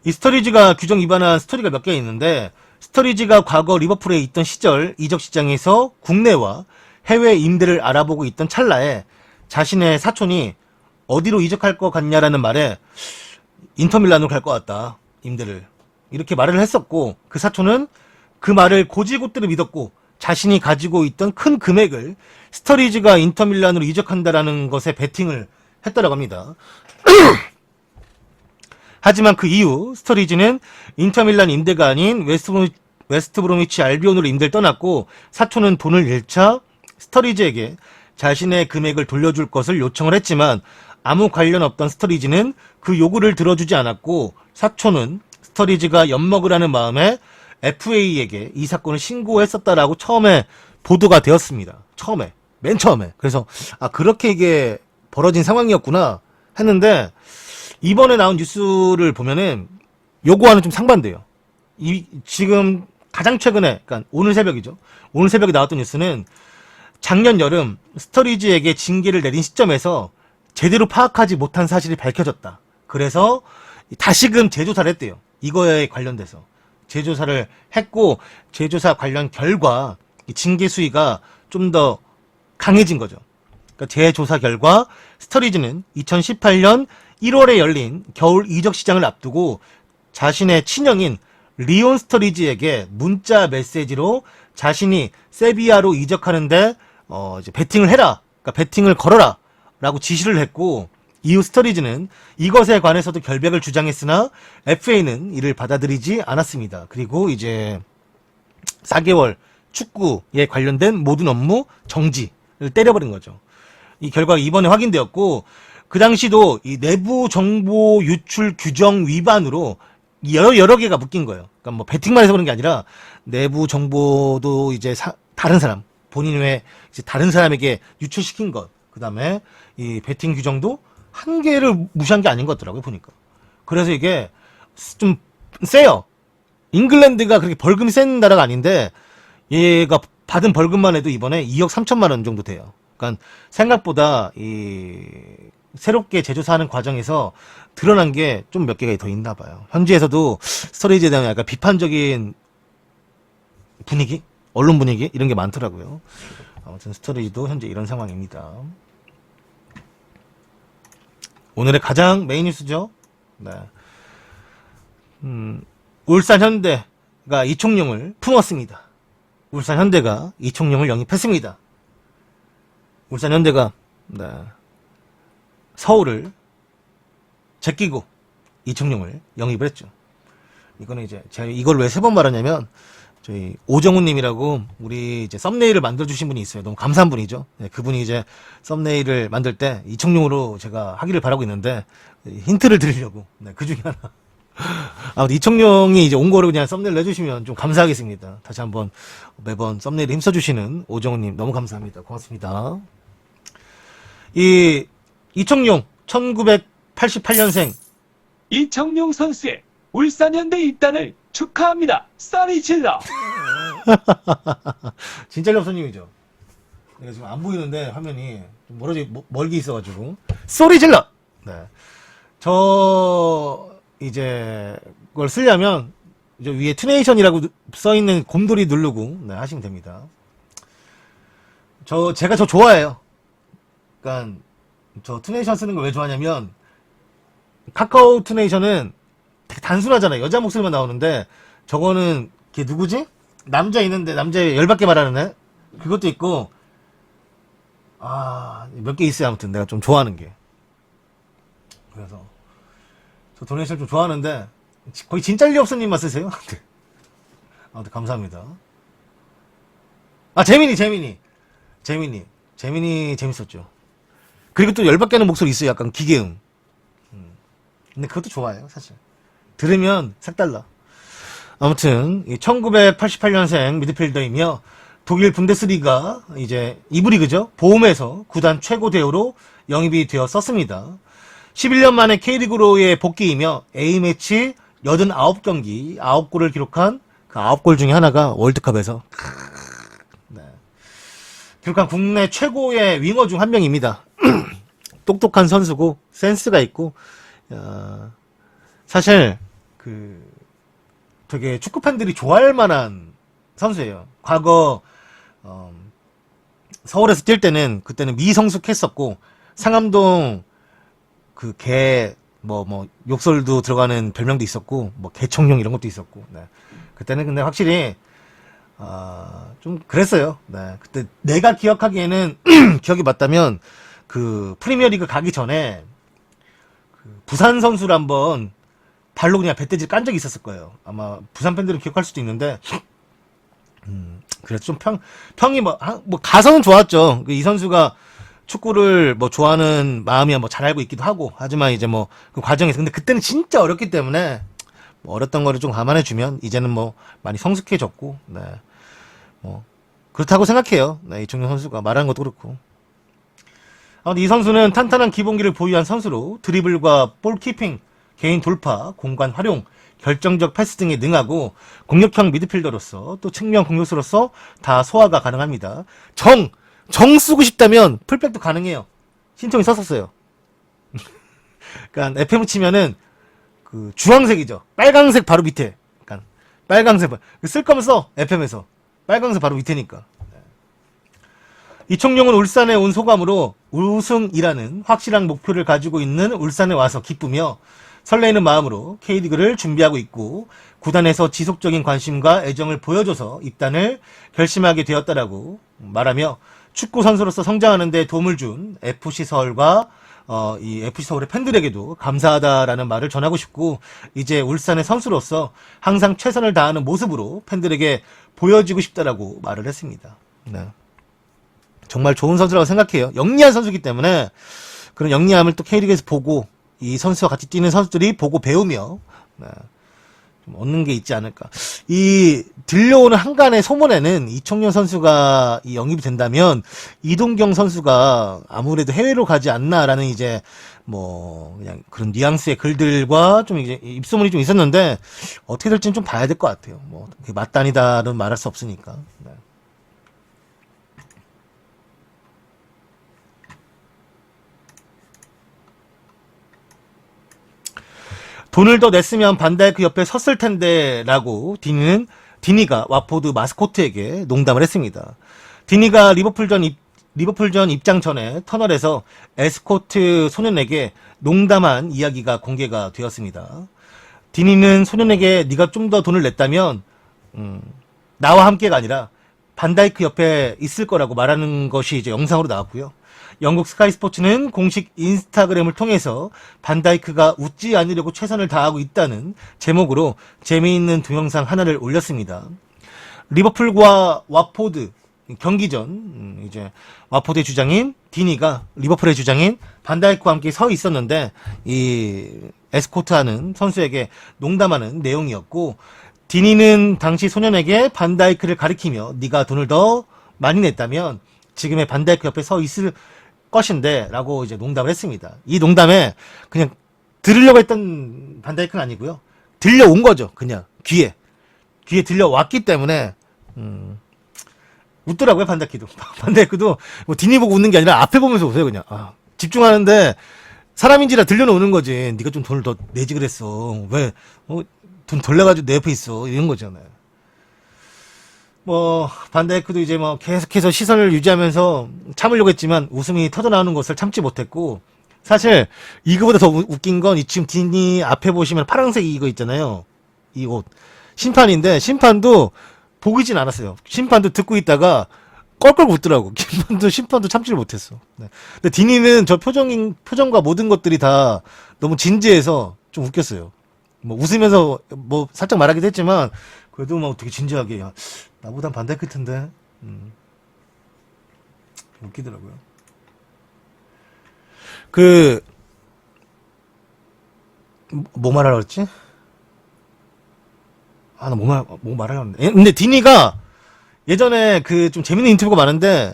이 스터리지가 규정 위반한 스토리가 몇 개 있는데, 스터리지가 과거 리버풀에 있던 시절 이적 시장에서 국내와 해외 임대를 알아보고 있던 찰나에 자신의 사촌이 어디로 이적할 것 같냐라는 말에 인터밀란으로 갈 것 같다, 임대를, 이렇게 말을 했었고, 그 사촌은 그 말을 고지고대로 믿었고 자신이 가지고 있던 큰 금액을 스터리지가 인터밀란으로 이적한다라는 것에 베팅을 했다라고 합니다. 하지만 그 이후 스터리지는 인터밀란 임대가 아닌 웨스트브로미치 알비온으로 임대를 떠났고, 사촌은 돈을 잃자 스터리지에게 자신의 금액을 돌려줄 것을 요청을 했지만 아무 관련 없던 스터리지는 그 요구를 들어주지 않았고, 사촌은 스터리지가 엿먹으라는 마음에 FA에게 이 사건을 신고했었다라고 처음에 보도가 되었습니다. 맨 처음에. 그래서 그렇게 이게 벌어진 상황이었구나 했는데 이번에 나온 뉴스를 보면은 요거와는 좀 상반돼요. 지금 가장 최근에, 그러니까 오늘 새벽이죠. 오늘 새벽에 나왔던 뉴스는 작년 여름 스터리지에게 징계를 내린 시점에서 제대로 파악하지 못한 사실이 밝혀졌다. 그래서 다시금 재조사를 했대요. 이거에 관련돼서. 재조사를 했고 재조사 관련 결과 징계 수위가 좀 더 강해진 거죠. 그러니까 재조사 결과 스터리지는 2018년 1월에 열린 겨울 이적 시장을 앞두고 자신의 친형인 리온 스터리지에게 문자 메시지로 자신이 세비야로 이적하는데 이제 베팅을 해라. 그러니까 베팅을 걸어라. 라고 지시를 했고 이후 스터리지는 이것에 관해서도 결백을 주장했으나 FA는 이를 받아들이지 않았습니다. 그리고 이제 4개월 축구에 관련된 모든 업무 정지를 때려버린 거죠. 이 결과가 이번에 확인되었고 그 당시도 이 내부 정보 유출 규정 위반으로 여러 개가 묶인 거예요. 그러니까 뭐 베팅만 해서 그런 게 아니라 내부 정보도 이제 다른 사람 본인 외에 이제 다른 사람에게 유출시킨 것. 그다음에 이 베팅 규정도 한 개를 무시한 게 아닌 것 같더라고요, 보니까. 그래서 이게 좀 세요. 잉글랜드가 그렇게 벌금이 센 나라가 아닌데 얘가 받은 벌금만 해도 이번에 2억 3천만 원 정도 돼요. 그러니까 생각보다 이 새롭게 재조사하는 과정에서 드러난 게 좀 몇 개가 더 있나 봐요. 현지에서도 스토리지에 대한 약간 비판적인 분위기, 언론 분위기 이런 게 많더라고요. 아무튼 스토리지도 현재 이런 상황입니다. 오늘의 가장 메인 뉴스죠. 네. 울산 현대가 이총용을 품었습니다. 울산 현대가 이총용을 영입했습니다. 울산 현대가 네. 서울을 제끼고 이청용을 영입을 했죠. 이거는 이제 제가 이걸 왜 세 번 말하냐면 저희 오정훈님이라고 우리 이제 썸네일을 만들어주신 분이 있어요. 너무 감사한 분이죠. 네, 그분이 이제 썸네일을 만들 때 이청용으로 제가 하기를 바라고 있는데 힌트를 드리려고 네, 그 중에 하나. 아무튼 이청용이 이제 온 거를 그냥 썸네일 내주시면 좀 감사하겠습니다. 다시 한번 매번 썸네일에 힘써주시는 오정훈님 너무 감사합니다. 고맙습니다. 이청용 1988년생 이청용 선수의 울산현대 입단을 축하합니다. 쏘리 질러. 진짜 엽서님이죠. 내가 지금 안 보이는데 화면이 좀 멀게 있어가지고 소리 질러. 네, 저 이제 그걸 쓰려면 이제 위에 투네이션이라고 써 있는 곰돌이 누르고 네, 하시면 됩니다. 제가 좋아해요. 그러니까 저 투네이션 쓰는 걸 왜 좋아하냐면 카카오 투네이션은 되게 단순하잖아요. 여자 목소리만 나오는데 저거는 걔 누구지? 남자 있는데 남자 열받게 말하는 애? 그것도 있고 몇 개 있어요. 아무튼 내가 좀 좋아하는 게 그래서 저 도네이션 좀 좋아하는데 거의 진짜 리 없어님만 쓰세요? 아무튼 감사합니다. 재민이 재밌었죠. 그리고 또 열받게 하는 목소리 있어요. 약간 기계음. 근데 그것도 좋아요, 사실. 들으면 색달라. 아무튼 1988년생 미드필더이며 독일 분데스리가 이제 2부 리그죠. 보험에서 구단 최고 대우로 영입이 되었었습니다. 11년 만에 K리그로의 복귀이며 A매치 89경기 9골을 기록한 그 9골 중에 하나가 월드컵에서 네. 기록한 국내 최고의 윙어 중 한 명입니다. 똑똑한 선수고 센스가 있고 사실 되게 축구 팬들이 좋아할 만한 선수예요. 과거 서울에서 뛸 때는 그때는 미성숙했었고 상암동 그 욕설도 들어가는 별명도 있었고 개청룡 이런 것도 있었고 네. 그때는 근데 확실히 좀 그랬어요. 네. 그때 내가 기억하기에는 기억이 맞다면 그 프리미어리그 가기 전에 그 부산 선수를 한번 발로 그냥 배때지를 깐 적이 있었을 거예요. 아마 부산 팬들은 기억할 수도 있는데 그래서 좀 평이 가서는 좋았죠. 이 선수가 축구를 좋아하는 마음이야 잘 알고 있기도 하고 하지만 이제 그 과정에서 근데 그때는 진짜 어렸기 때문에 뭐 어렸던 거를 좀 감안해주면 이제는 뭐 많이 성숙해졌고, 네. 뭐 그렇다고 생각해요. 네, 이청용 선수가 말하는 것도 그렇고. 아무튼 이 선수는 탄탄한 기본기를 보유한 선수로 드리블과 볼키핑, 개인 돌파, 공간 활용, 결정적 패스 등에 능하고 공격형 미드필더로서 또 측면 공격수로서 다 소화가 가능합니다. 정 쓰고 싶다면 풀백도 가능해요. 신청이 썼었어요. 그러니까 FM 치면은 그 주황색이죠. 빨강색 바로 밑에. 그러니까 빨강색 쓸 거면 써. FM에서 빨강색 바로 밑에니까. 이청용은 울산에 온 소감으로 우승이라는 확실한 목표를 가지고 있는 울산에 와서 기쁘며 설레이는 마음으로 K리그를 준비하고 있고 구단에서 지속적인 관심과 애정을 보여줘서 입단을 결심하게 되었다라고 말하며 축구 선수로서 성장하는 데 도움을 준 FC 서울과 이 FC 서울의 팬들에게도 감사하다라는 말을 전하고 싶고 이제 울산의 선수로서 항상 최선을 다하는 모습으로 팬들에게 보여지고 싶다라고 말을 했습니다. 네. 정말 좋은 선수라고 생각해요. 영리한 선수이기 때문에 그런 영리함을 또 K리그에서 보고 이 선수와 같이 뛰는 선수들이 보고 배우며 네, 좀 얻는 게 있지 않을까. 이 들려오는 한간의 소문에는 이청용 선수가 이 영입이 된다면 이동경 선수가 아무래도 해외로 가지 않나라는 이제 뭐 그냥 그런 뉘앙스의 글들과 좀 이제 입소문이 좀 있었는데 어떻게 될지는 좀 봐야 될 것 같아요. 뭐 맞다니다는 말할 수 없으니까. 네. 돈을 더 냈으면 반다이크 옆에 섰을 텐데 라고 디니가 와포드 마스코트에게 농담을 했습니다. 디니가 리버풀전 입장 전에 터널에서 에스코트 소년에게 농담한 이야기가 공개가 되었습니다. 디니는 소년에게 네가 좀 더 돈을 냈다면 나와 함께가 아니라 반다이크 옆에 있을 거라고 말하는 것이 이제 영상으로 나왔고요. 영국 스카이 스포츠는 공식 인스타그램을 통해서 반다이크가 웃지 않으려고 최선을 다하고 있다는 제목으로 재미있는 동영상 하나를 올렸습니다. 리버풀과 와포드 경기 전 이제 와포드의 주장인 디니가 리버풀의 주장인 반다이크와 함께 서 있었는데 이 에스코트하는 선수에게 농담하는 내용이었고 디니는 당시 소년에게 반다이크를 가리키며 네가 돈을 더 많이 냈다면 지금의 반다이크 옆에 서 있을 것인데 라고 이제 농담을 했습니다. 이 농담에 그냥 들으려고 했던 반다이크는 아니고요. 들려온 거죠. 그냥 귀에 들려왔기 때문에 웃더라고요. 반다이크도 뭐 디니 보고 웃는 게 아니라 앞에 보면서 웃어요. 그냥 집중하는데 사람인지라 들려오는 거지. 네가 좀 돈을 더 내지 그랬어. 왜 돈 덜 내가지고 내 옆에 있어. 이런 거잖아요. 뭐 반다이크도 이제 뭐 계속해서 시선을 유지하면서 참으려고 했지만 웃음이 터져나오는 것을 참지 못했고 사실 이거보다 더 웃긴 건 지금 디니 앞에 보시면 파란색 이거 있잖아요. 이 옷 심판인데 심판도 보이진 않았어요. 심판도 듣고 있다가 껄껄 웃더라고. 심판도 참지를 못했어. 네. 근데 디니는 저 표정과 모든 것들이 다 너무 진지해서 좀 웃겼어요. 뭐 웃으면서 뭐 살짝 말하기도 했지만 그래도 막 되게 진지하게 야, 나보단 반다이크 텐데 웃기더라고요. 뭐 말하려고 했지? 나 뭐 말하려고 했는데. 근데 디니가 예전에 좀 재밌는 인터뷰가 많은데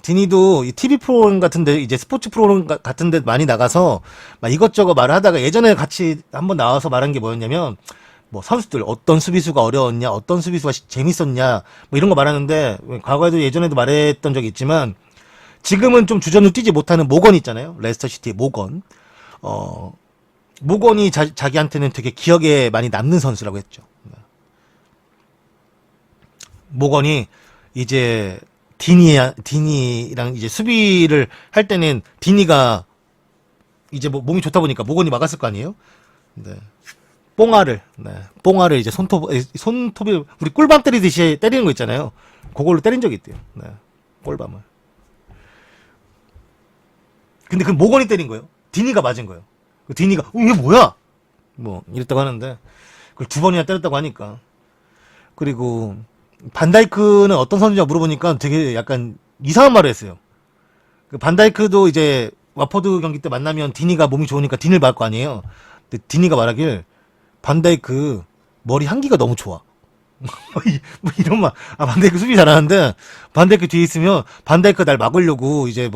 디니도 이 TV 프로그램 같은데 이제 스포츠 프로그램 같은데 많이 나가서 막 이것저것 말을 하다가 예전에 같이 한번 나와서 말한 게 뭐였냐면 뭐 선수들 어떤 수비수가 어려웠냐, 어떤 수비수가 재밌었냐, 뭐 이런 거 말하는데 과거에도 예전에도 말했던 적이 있지만 지금은 좀 주전으로 뛰지 못하는 모건 있잖아요. 레스터 시티의 모건. 모건이 자기한테는 되게 기억에 많이 남는 선수라고 했죠. 모건이 이제 디니랑 이제 수비를 할 때는 디니가 이제 뭐 몸이 좋다 보니까 모건이 막았을 거 아니에요? 네. 뽕알을 이제 손톱이 우리 꿀밤 때리듯이 때리는 거 있잖아요. 그걸로 때린 적이 있대요. 네. 꿀밤을. 근데 그 모건이 때린 거예요. 디니가 맞은 거예요. 디니가 이게 뭐야? 뭐 이랬다고 하는데 그걸 2번이나 때렸다고 하니까. 그리고 반다이크는 어떤 선수냐 물어보니까 되게 약간 이상한 말을 했어요. 반다이크도 이제 와포드 경기 때 만나면 디니가 몸이 좋으니까 디니를 말할 거 아니에요. 근데 디니가 말하길 반다이크 머리 향기가 너무 좋아. 뭐 이런 말. 반다이크 수비 잘하는데 반다이크 뒤에 있으면 반다이크 날 막으려고 이제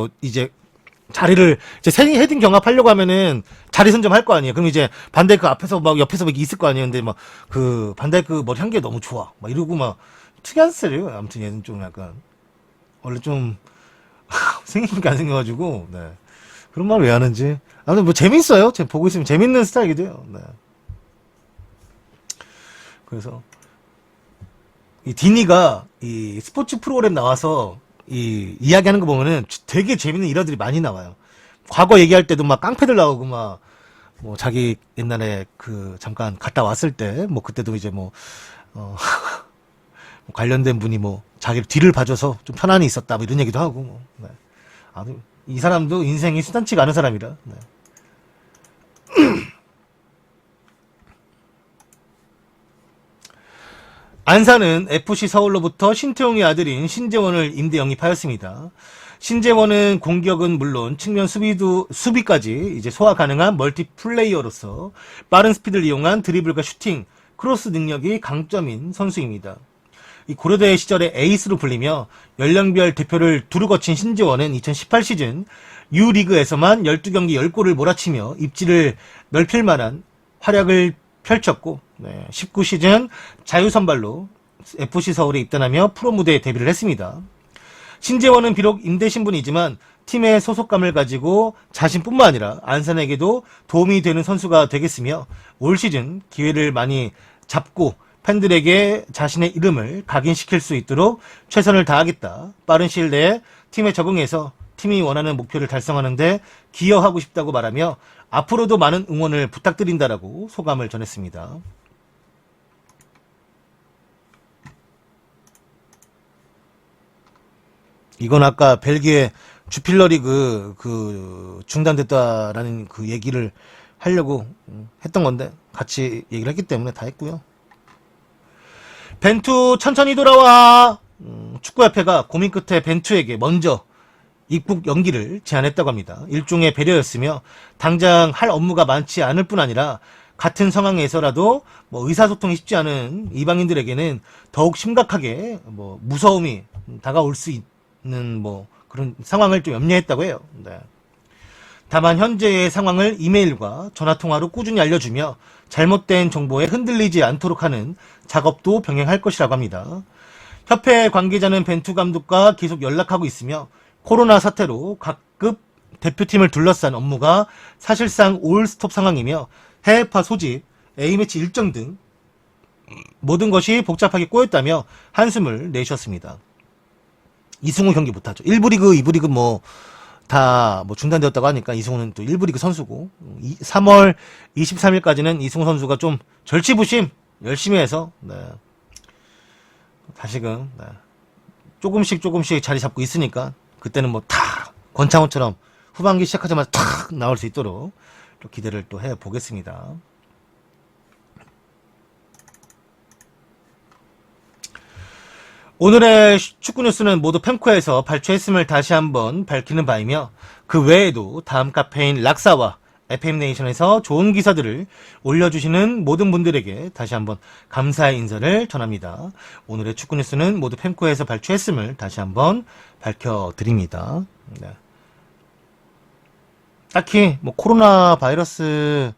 자리를 이제 헤딩 경합하려고 하면은 자리 선점할 거 아니에요. 그럼 이제 반다이크 앞에서 막 옆에서 막 있을 거 아니에요. 근데 막 그 반다이크 머리 향기가 너무 좋아. 막 이러고 막 특이한 스타일이에요. 아무튼 얘는 좀 약간 원래 좀 생긴 게 안 생겨가지고 네. 그런 말 왜 하는지. 아무튼 뭐 재밌어요. 제가 보고 있으면 재밌는 스타일이기도 해요. 네. 그래서 이 디니가 이 스포츠 프로그램 나와서 이 이야기하는 거 보면은 되게 재밌는 일화들이 많이 나와요. 과거 얘기할 때도 막 깡패들 나오고 막 뭐 자기 옛날에 그 잠깐 갔다 왔을 때 뭐 그때도 이제 뭐 관련된 분이 뭐 자기를 뒤를 봐줘서 좀 편안히 있었다 뭐 이런 얘기도 하고 뭐. 네. 아주 이 사람도 인생이 순탄치가 않은 사람이라. 네. 안산은 FC 서울로부터 신태용의 아들인 신재원을 임대 영입하였습니다. 신재원은 공격은 물론 측면 수비까지 이제 소화 가능한 멀티 플레이어로서 빠른 스피드를 이용한 드리블과 슈팅, 크로스 능력이 강점인 선수입니다. 이 고려대 시절에 에이스로 불리며 연령별 대표를 두루 거친 신재원은 2018 시즌 U리그에서만 12경기 10골을 몰아치며 입지를 넓힐 만한 활약을 펼쳤고 19 시즌 자유선발로 FC 서울에 입단하며 프로 무대에 데뷔를 했습니다. 신재원은 비록 임대 신분이지만 팀의 소속감을 가지고 자신뿐만 아니라 안산에게도 도움이 되는 선수가 되겠으며 올 시즌 기회를 많이 잡고 팬들에게 자신의 이름을 각인시킬 수 있도록 최선을 다하겠다. 빠른 시일 내에 팀에 적응해서 팀이 원하는 목표를 달성하는데 기여하고 싶다고 말하며 앞으로도 많은 응원을 부탁드린다라고 소감을 전했습니다. 이건 아까 벨기에 주필러 리그 중단됐다라는 그 얘기를 하려고 했던 건데 같이 얘기를 했기 때문에 다 했고요. 벤투 천천히 돌아와. 축구협회가 고민 끝에 벤투에게 먼저 입국 연기를 제안했다고 합니다. 일종의 배려였으며 당장 할 업무가 많지 않을 뿐 아니라 같은 상황에서라도 뭐 의사소통이 쉽지 않은 이방인들에게는 더욱 심각하게 뭐 무서움이 다가올 수 있는 뭐 그런 상황을 좀 염려했다고 해요. 네. 다만 현재의 상황을 이메일과 전화통화로 꾸준히 알려주며 잘못된 정보에 흔들리지 않도록 하는 작업도 병행할 것이라고 합니다. 협회 관계자는 벤투 감독과 계속 연락하고 있으며 코로나 사태로 각급 대표팀을 둘러싼 업무가 사실상 올스톱 상황이며 해외파 소집, A매치 일정 등 모든 것이 복잡하게 꼬였다며 한숨을 내쉬었습니다. 이승우 경기 못하죠. 1부 리그, 2부 리그 다 중단되었다고 하니까 이승우는 또 1부 리그 선수고 3월 23일까지는 이승우 선수가 좀 절치부심 열심히 해서 다시금 조금씩 자리 잡고 있으니까 그때는 다 권창훈처럼 후반기 시작하자마자 탁 나올 수 있도록 또 기대를 또 해보겠습니다. 오늘의 축구 뉴스는 모두 펜코에서 발췌했음을 다시 한번 밝히는 바이며 그 외에도 다음 카페인 락사와 FM네이션에서 좋은 기사들을 올려주시는 모든 분들에게 다시 한번 감사의 인사를 전합니다. 오늘의 축구 뉴스는 모두 펜코에서 발췌했음을 다시 한번 밝혀드립니다. 네. 딱히 코로나 바이러스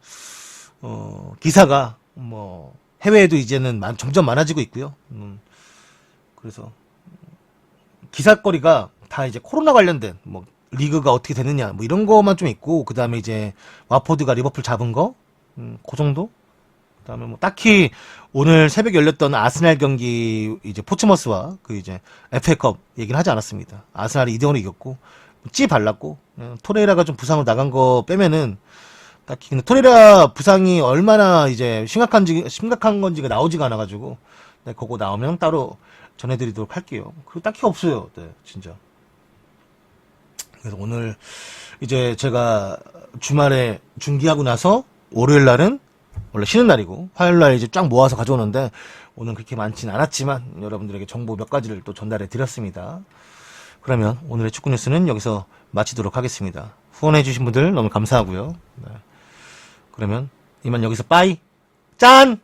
기사가 해외에도 이제는 점점 많아지고 있고요. 그래서 기사거리가 다 이제 코로나 관련된 리그가 어떻게 되느냐 이런 거만 좀 있고 그 다음에 이제 와포드가 리버풀 잡은 거 그 정도. 그 다음에 딱히 오늘 새벽에 열렸던 아스날 경기 이제 포츠머스와 그 이제 FA컵 얘기는 하지 않았습니다. 아스날이 2대0으로 이겼고 찌 발랐고 토레이라가 좀 부상으로 나간 거 빼면은 딱히 근데 토레이라 부상이 얼마나 이제 심각한 건지가 나오지가 않아가지고 그거 나오면 따로 전해드리도록 할게요. 그리고 딱히 없어요. 네, 진짜. 그래서 오늘 이제 제가 주말에 중계하고 나서 월요일 날은 원래 쉬는 날이고 화요일 날 이제 쫙 모아서 가져오는데 오늘 그렇게 많지는 않았지만 여러분들에게 정보 몇 가지를 또 전달해 드렸습니다. 그러면 오늘의 축구 뉴스는 여기서 마치도록 하겠습니다. 후원해 주신 분들 너무 감사하고요. 네. 그러면 이만 여기서 빠이. 짠!